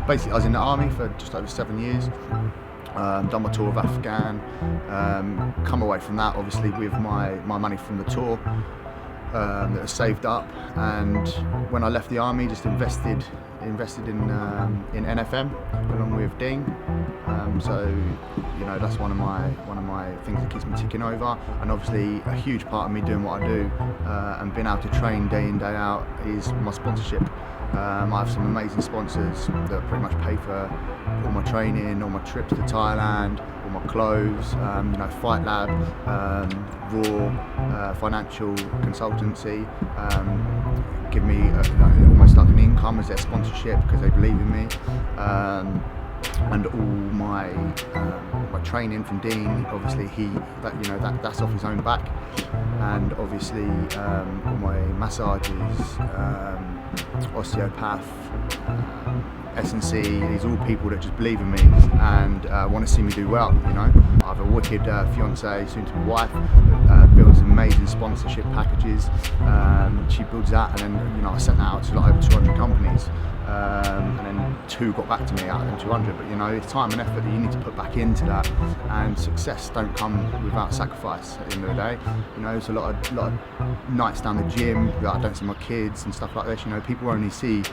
basically I was in the army for just over 7 years. Done my tour of Afghan, come away from that obviously with my money from the tour that was saved up, and when I left the army just invested in NFM along with Dean. So you know, that's one of my things that keeps me ticking over, and obviously a huge part of me doing what I do and being able to train day in day out is my sponsorship. I have some amazing sponsors that pretty much pay for all my training, all my trips to Thailand, all my clothes, you know, Fight Lab, Raw, financial consultancy, give me almost like an income as their sponsorship because they believe in me. And all my training from Dean, obviously that's off his own back, and obviously all my massages, osteopath, S&C, these are all people that just believe in me and want to see me do well. You know, I have a wicked fiance, soon to be wife, builds amazing sponsorship packages. She builds that, and then I sent that out to like over 200 companies. And then 2 got back to me out of them 200, but it's time and effort that you need to put back into that, and success don't come without sacrifice at the end of the day. It's a lot of nights down the gym that I don't see my kids and stuff like this. People only see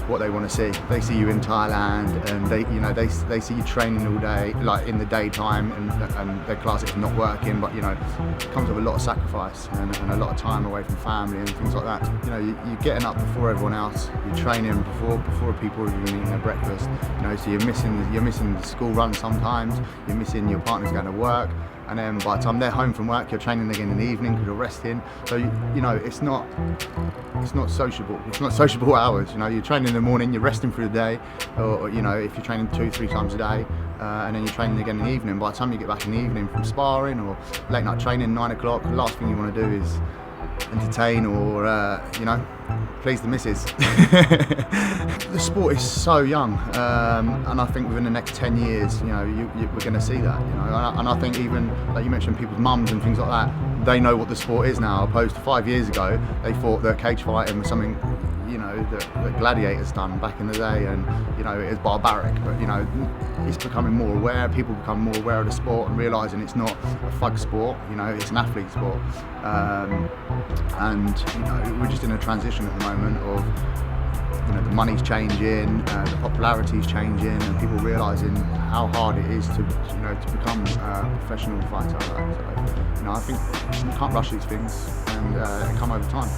what they want to see. They see you in Thailand, and they see you training all day, like in the daytime, and their class is not working, but it comes with a lot of sacrifice and a lot of time away from family and things like that. You're getting up before everyone else, you're training before people are even eating their breakfast. So you're missing the school run sometimes, you're missing your partner's going to work, and then by the time they're home from work, you're training again in the evening because you're resting. So it's not sociable. It's not sociable hours. You're training in the morning, you're resting through the day, or if you're training 2-3 times a day, and then you're training again in the evening. By the time you get back in the evening from sparring or late night training, 9 o'clock, the last thing you want to do is entertain or please the missus. The sport is so young, and I think within the next 10 years, we're going to see that. And I think even like you mentioned, people's mums and things like that, they know what the sport is now, opposed to 5 years ago. They thought that cage fighting was something that gladiators done back in the day, and it is barbaric. But it's becoming more aware. People become more aware of the sport and realising it's not a thug sport. It's an athlete sport, and we're just in a transition at the moment of the money's changing, the popularity's changing, and people realising how hard it is to become a professional fighter. So I think you can't rush these things, and they come over time.